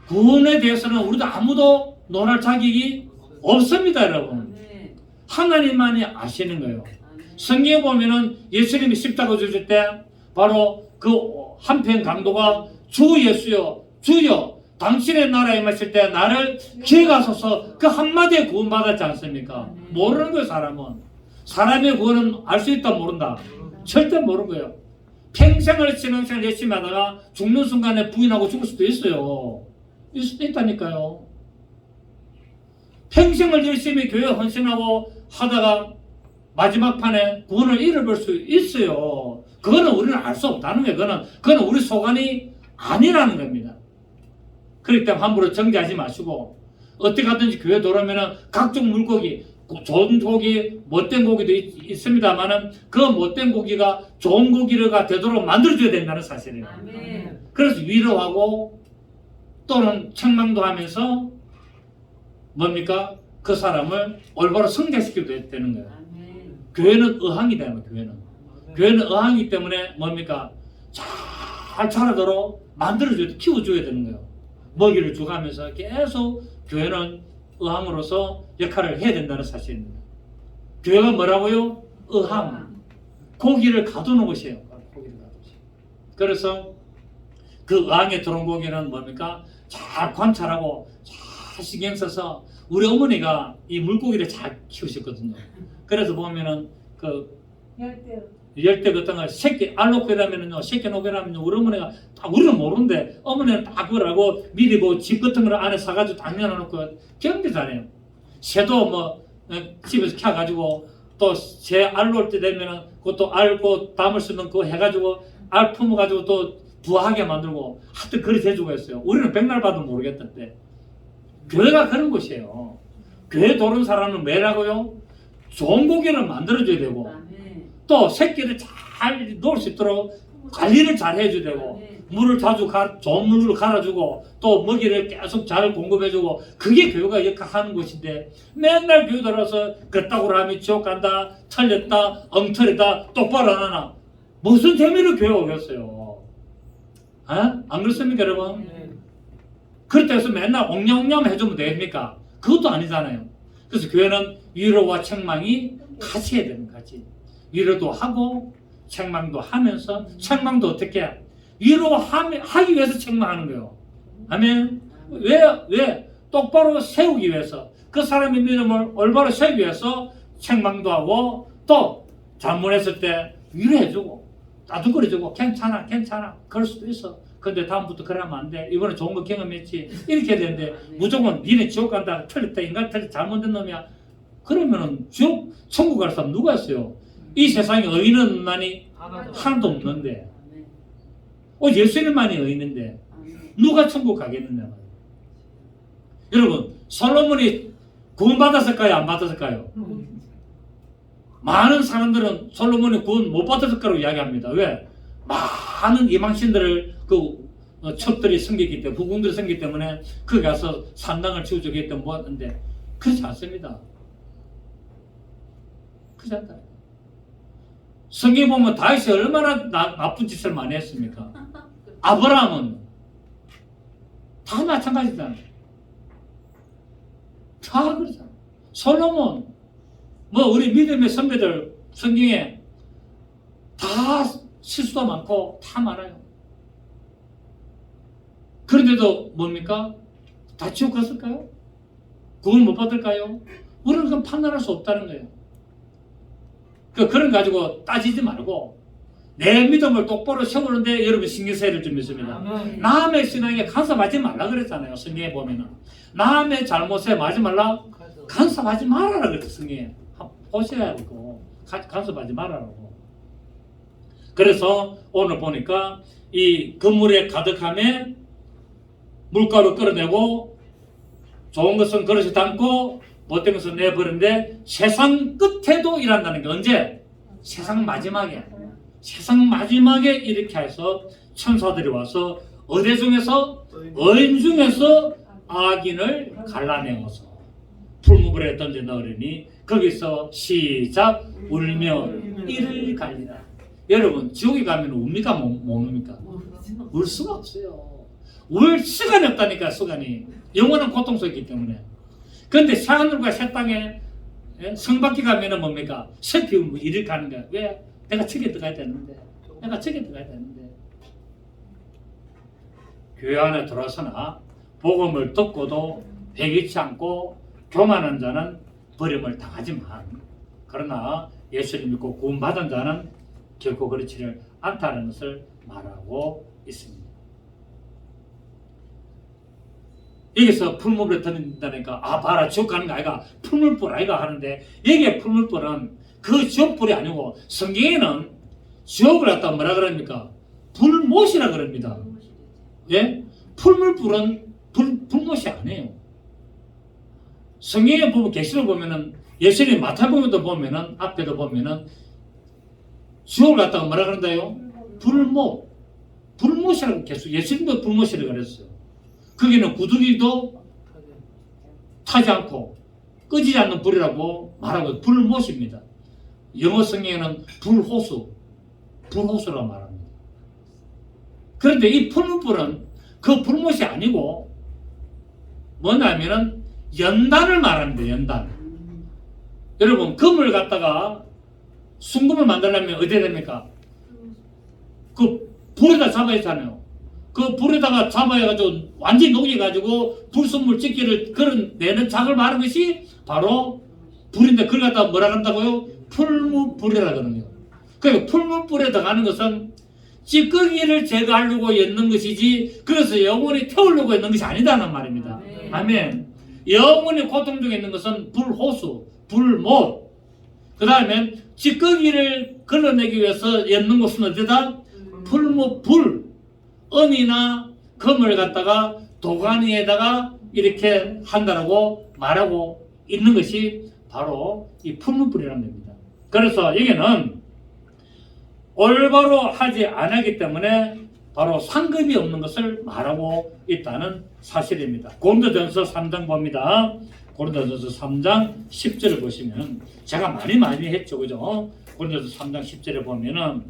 구원에 대해서는 우리도 아무도 논할 자격이 없습니다, 여러분. 하나님만이 아시는 거예요. 성경에 보면은 예수님이 십자가 주실 때 바로 그 한편 강도가 주 예수여 주여 당신의 나라에 임하실 때 나를 기억하소서 그 한마디에 구원받았지 않습니까? 모르는 거예요. 사람의 구원은 알 수 있다 모른다 절대 모르는 거예요. 평생을 신앙생활 열심히 하다가 죽는 순간에 부인하고 죽을 수도 있어요. 있을 수도 있다니까요. 평생을 열심히 교회 헌신하고 하다가 마지막 판에 구원을 잃어볼 수 있어요. 그거는 우리는 알 수 없다는 거예요. 그거는 우리 소관이 아니라는 겁니다. 그렇기 때문에 함부로 정죄하지 마시고 어떻게 하든지 교회 돌아오면 각종 물고기 좋은 고기, 못된 고기도 있습니다만은 그 못된 고기가 좋은 고기가 되도록 만들어줘야 된다는 사실이에요. 그래서 위로하고 또는 책망도 하면서 뭡니까? 그 사람을 올바로 성장시켜야 되는 거예요. 교회는 의항이다. 교회는 의항이기 때문에 뭡니까? 잘 자라도록 만들어줘야 키워줘야 되는 거예요. 먹이를 주가면서 계속 교회는 의항으로서 역할을 해야 된다는 사실입니다. 교회가 뭐라고요? 의항. 고기를 가두는 곳이에요. 그래서 그 의항에 들어온 고기는 뭡니까? 잘 관찰하고 잘 신경 써서 우리 어머니가 이 물고기를 잘 키우셨거든요. 그래서 보면은 그 열대 같은 거 새끼 알로코라면은요, 새끼 노게라면요, 우리 어머니가 다 우리는 모르는데 어머니는 다 그걸 알고 미리 뭐 집 같은 걸 안에 사가지고 당겨놓고 경비 잘해요. 새도 뭐 집에서 켜가지고 또 새 알 놓을 때 되면은 그것도 알고 담을 수 있는 그거 해가지고 알 품어가지고 또 부화하게 만들고 하여튼 그렇게 해주고 했어요. 우리는 백날 봐도 모르겠던데 교회가 그런 곳이에요. 교회 도는 사람은 뭐라고요? 좋은 고기를 만들어줘야 되고 또 새끼를 잘 놓을 수 있도록 관리를 잘 해줘야 되고 물을 자주 좋은 물을 갈아주고 또 먹이를 계속 잘 공급해주고 그게 교회가 역할하는 것인데 맨날 교회 들어서 그따구로 하면 지옥 간다, 틀렸다, 엉터리다, 똑바로 안 하나 무슨 재미로 교회 오겠어요? 안 그렇습니까 여러분? 그렇다 해서 맨날 옹냐옹냐 해주면 됩니까? 그것도 아니잖아요. 그래서 교회는 위로와 책망이 같이 해야 되는 거지. 위로도 하고 책망도 하면서 책망도 어떻게 해? 위로하기 위해서 책망하는 거예요. 아멘. 왜? 똑바로 세우기 위해서 그 사람의 믿음을 올바로 세우기 위해서 책망도 하고 또 잘못했을 때 위로해주고 따뜻거려주고 괜찮아 그럴 수도 있어. 근데 다음부터 그러면 안 돼. 이번에 좋은 거 경험했지. 이렇게 해야 되는데 무조건 니네 지옥 간다. 틀렸다. 인간 틀렸다. 잘못된 놈이야. 그러면은 천국 갈 사람 누가 있어요? 이 세상에 의인은 없나니? 하나도 없는데. 예수님만이 의인인데 누가 천국 가겠느냐. 여러분 솔로몬이 구원 받았을까요? 안 받았을까요? 많은 사람들은 솔로몬이 구원 못 받았을 거라고 이야기합니다. 왜? 많은 이방신들을 첩들이 생겼기 때문에 부궁들이 생겼기 때문에 거기 가서 산당을 치우주기 때문에 모았는데 그렇지 않습니다. 그렇지 않다. 성경에 보면 다윗이 얼마나 나쁜 짓을 많이 했습니까? 아브라함은 다 마찬가지잖아요. 다 그렇잖아요. 솔로몬 우리 믿음의 선배들 성경에 다 실수도 많고 다 많아요. 그런데도 뭡니까? 다 지옥 갔을까요? 구원 못 받을까요? 우리는 그건 판단할 수 없다는 거예요. 그런 가지고 따지지 말고 내 믿음을 똑바로 세우는데 여러분 신경쓰여야 좀 있습니다. 남의 신앙에 간섭하지 말라 그랬잖아요. 성경에 보면은 남의 잘못에 맞지 말라, 간섭하지 말아라 그랬어. 성경에 보셔야 되고 간섭하지 말아라고. 그래서 오늘 보니까 이 건물에 가득함에 물가로 끌어내고 좋은 것은 그릇에 담고 못된 것은 내버리는데 세상 끝에도 일한다는 게 언제? 세상 마지막에 이렇게 해서 천사들이 와서 의대 중에서 의인 중에서 악인을 갈라내어서 풀무불에 던져 넣으려니 거기서 시작 울며 이를 갈리라. 여러분 지옥에 가면 웁니까 못 웁니까? 울 수가 없어요. 울 시간이 없다니까. 시간이 영원한 고통 속에 있기 때문에. 그런데 새하늘과 새 땅에 성밖에 가면은 뭡니까? 새피 울고 이를 가는 거야. 왜? 내가 저기 들어가야 되는데. 교회 안에 들어서나 복음을 듣고도 배기치 않고 교만한 자는 버림을 당하지만 그러나 예수를 믿고 구원받은 자는 결코 그렇지를 않다는 것을 말하고 있습니다. 여기서 풀물불에 던진다니까 봐라 지옥 가는 거 아이가 풀물불 아이가 하는데 여기에 풀물불은 그 지옥불이 아니고 성경에는 지옥을 갖다 뭐라 그럽니까? 불못이라 그럽니다. 예? 풀물불은 불못이 아니에요. 성경에 보면 계시록 보면은 예수님 마태복음도 보면은 앞에도 보면은 지옥을 갖다가 뭐라 그런다요? 불못이라고 계속 예수님도 불못이라고 그랬어요. 거기는 구두기도 타지 않고 끄지지 않는 불이라고 말하고 불못입니다. 영어 성경에는 불호수라고 말합니다. 그런데 이 풀물불은 그 불못이 아니고 뭐냐면은 연단을 말합니다. 연단. 여러분 금을 갖다가 순금을 만들려면 어디에 됩니까? 그 불에다 잡아야 하잖아요. 그 불에다가 잡아가지고 완전히 녹여가지고 불순물 찍기를 그런 내는 작을 말하는 것이 바로 불인데 그걸 갖다가 뭐라 한다고요? 풀무불이라 그러는 거예요. 그러니까 풀무불에 들어가는 것은 찌꺼기를 제거하려고 엮는 것이지 그래서 영혼이 태우려고 엮는 것이 아니다는 말입니다. 아멘. 영혼이 고통 중에 있는 것은 불호수, 불못. 그 다음에 찌꺼기를 걸러내기 위해서 엮는 것은 어디다? 풀무불. 은이나 금을 갖다가 도가니에다가 이렇게 한다라고 말하고 있는 것이 바로 이 풀무불이라는 겁니다. 그래서 여기는 올바로 하지 않았기 때문에 바로 상급이 없는 것을 말하고 있다는 사실입니다. 고린도전서 3장 봅니다. 고린도전서 3장 10절을 보시면 제가 많이 했죠, 그죠? 고린도전서 3장 10절에 보면은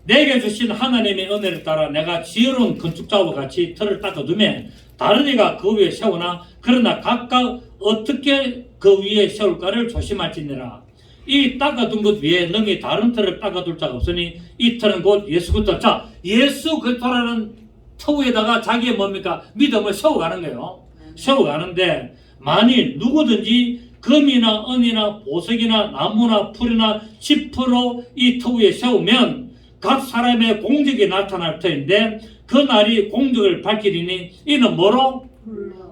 내게 주신 하나님의 은혜를 따라 내가 지혜로운 건축자와 같이 틀을 닦아두며 다른 이가 그 위에 세우나 그러나 각각 어떻게 그 위에 세울까를 조심할지니라. 이 닦아둔 것 위에 능히 다른 틀을 닦아둘 자가 없으니 이 틀은 곧 예수 그리스도. 자, 예수 그리스도라는 터위에다가 자기의 뭡니까? 믿음을 세워가는 거예요. 세워가는데 만일 누구든지 금이나 은이나 보석이나 나무나 풀이나 짚으로 이 터위에 세우면 각 사람의 공적이 나타날 터인데 그 날이 공적을 밝히리니 이는 뭐로?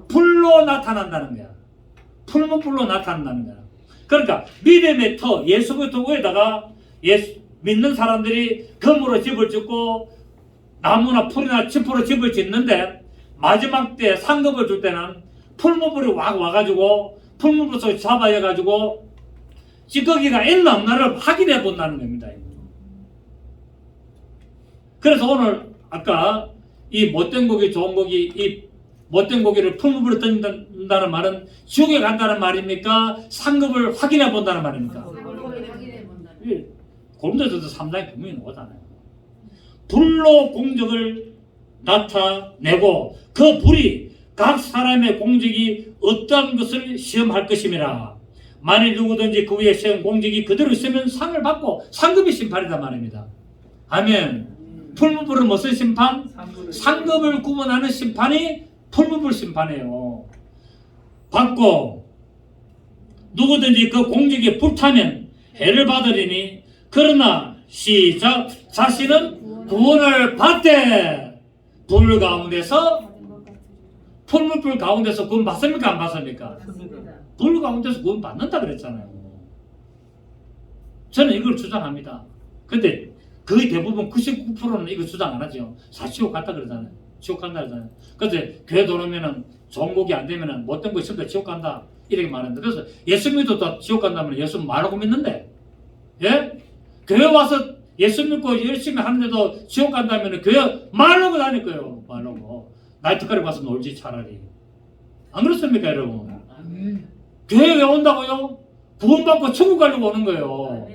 불로 나타난다는 거야. 풀로 나타난다는 거야. 그러니까 믿음의 터, 예수 그리스도 위에다가 믿는 사람들이 금으로 집을 짓고 나무나 풀이나 짚으로 집을 짓는데 마지막 때 상급을 줄 때는 풀무불이 와가지고 풀무불 속에 잡아여가지고 찌꺼기가 있나 없나를 확인해 본다는 겁니다. 그래서 오늘 아까 이 못된 고기 좋은 고기 이 못된 고기를 풀무불에 던진다는 말은 지옥에 간다는 말입니까? 상급을 확인해 본다는 말입니까? 고린도전서 3장에 분명히 나오잖아요. 불로 공적을 나타내고 그 불이 각 사람의 공적이 어떠한 것을 시험할 것임이라. 만일 누구든지 그 위에 세운 공적이 그대로 있으면 상을 받고 상급이 심판이다 말입니다. 아멘. 풀무불은 무슨 심판? 상급을 구분하는 심판이 풀무불 심판이에요. 받고 누구든지 그 공적이 불타면 해를 받으리니 그러나 시작 자신은 구원을 받되 불 가운데서 풀무불 가운데서 구원 받습니까? 안 받습니까? 불 가운데서 구원 받는다 그랬잖아요. 저는 이걸 주장합니다. 근데 거의 대부분 99%는 이거 주장 안 하죠. 사치욕 갔다 그러잖아요. 지옥 간다 그러잖아요. 근데 교회 들어오면은 좋은 곡이 안 되면은 못된 거 있으면 지옥 간다 이렇게 말하는데 그래서 예수 믿어도 지옥 간다면 예수 말하고 믿는데 예? 교회 와서 예수 믿고 열심히 하는데도 지옥 간다면 교회 말하고 다닐 거예요. 말하고 나이트클럽 가서 놀지 차라리. 안 그렇습니까 여러분? 교회에 온다고요? 구원받고 천국 가려고 오는 거예요.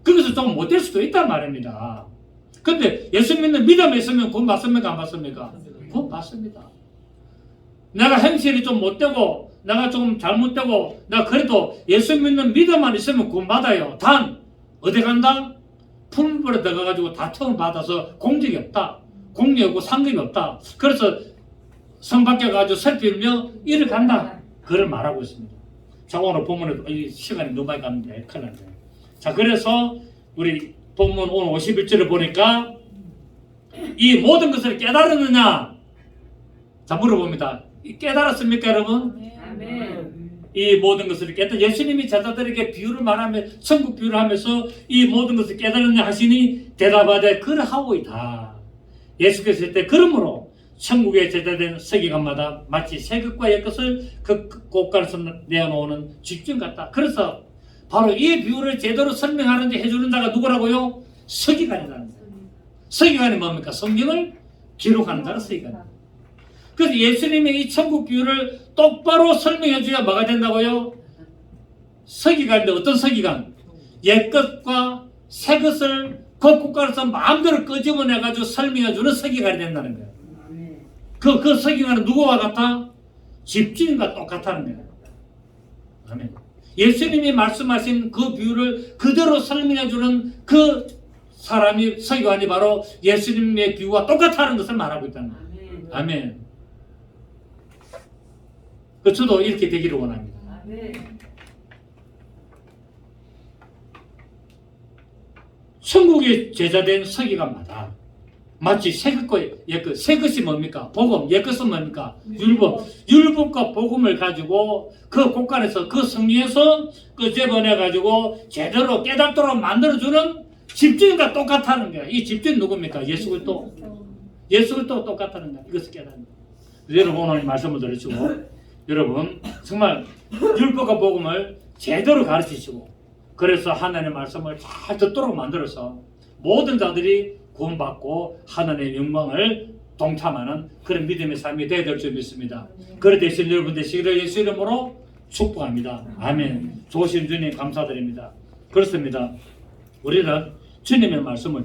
거기서 좀 못될 수도 있단 말입니다. 근데 예수 믿는 믿음이 있으면 구원 받습니까? 안 받습니까? 구원 받습니다. 내가 행실이 좀 못되고 내가 좀 잘못되고 내가 그래도 예수 믿는 믿음만 있으면 구원 받아요. 단 어디 간다? 풀무불에 들어가가지고 다툼을 받아서 공적이 없다. 공력이 없고 상급이 없다. 그래서 성 밖에 가가지고 살피며 이를 간다. 그걸 말하고 있습니다. 자, 오늘 본문에도 이 시간이 너무 많이 갔는데 큰일 났네. 자, 그래서 우리 본문 오늘 51절을 보니까 이 모든 것을 깨달았느냐? 자, 물어봅니다. 깨달았습니까, 여러분? 이 모든 것을 깨달았. 예수님이 제자들에게 비유를 말하며 천국 비유를 하면서 이 모든 것을 깨달았느냐 하시니 대답하되 그러하오이다. 예수께서 때 그러므로 천국에 제자된 서기관마다 마치 새것과 옛것을 그 곳간에서 내어놓는 집중 같다. 그래서 바로 이 비유를 제대로 설명하는지 해주는 자가 누구라고요? 서기관이라는 거예요. 서기관이 뭡니까? 성경을 기록하는 자가 서기관이에요. 그래서 예수님이 이 천국 비유를 똑바로 설명해 줘야 뭐가 된다고요? 서기관인데 어떤 서기관? 옛것과 새것을 그 국가에서 마음대로 끄집어내가지고 설명해 주는 서기관이 된다는 거예요. 그 서기관은 누구와 같아? 집주인과 똑같다는 거예요. 아멘. 예수님이 말씀하신 그 비유를 그대로 설명해 주는 그 사람이 서기관이 바로 예수님의 비유와 똑같다는 것을 말하고 있다는 거예요. 아멘. 그 저도 이렇게 되기를 원합니다. 천국의 제자된 서기관마다 마치 새것과 옛것, 새것이 뭡니까? 복음, 옛것은 뭡니까? 율법. 율법과 복음을 가지고 그 곳간에서 그 성경에서 끄집어내가지고 제대로 깨닫도록 만들어주는 집주인과 똑같다는 거야. 이 집주인 누굽니까? 예수 그리스도. 예수 그리스도가 똑같다는 거야. 이것을 깨닫는 거야. 여러분 오늘 말씀을 들으시고 여러분 정말 율법과 복음을 제대로 가르치시고 그래서 하나님의 말씀을 잘 듣도록 만들어서 모든 자들이 구원받고 하나님의 영광을 동참하는 그런 믿음의 삶이 되어야 될 줄 믿습니다. 그래 되신 여러분 되시기를 예수 이름으로 축복합니다. 아멘. 좋으신 주님 감사드립니다. 그렇습니다. 우리는 주님의 말씀을